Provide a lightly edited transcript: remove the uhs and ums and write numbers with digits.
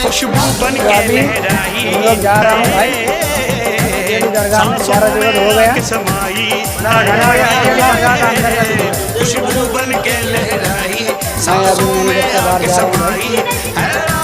खुशबू बन के लहराई हम लोग जा रहा हूँ भाई, दरगाह में 11 बजे हो गया। खुशबू बन के लहराई अभी मैंने बच्चा बाहर जा रहा हूँ भाई।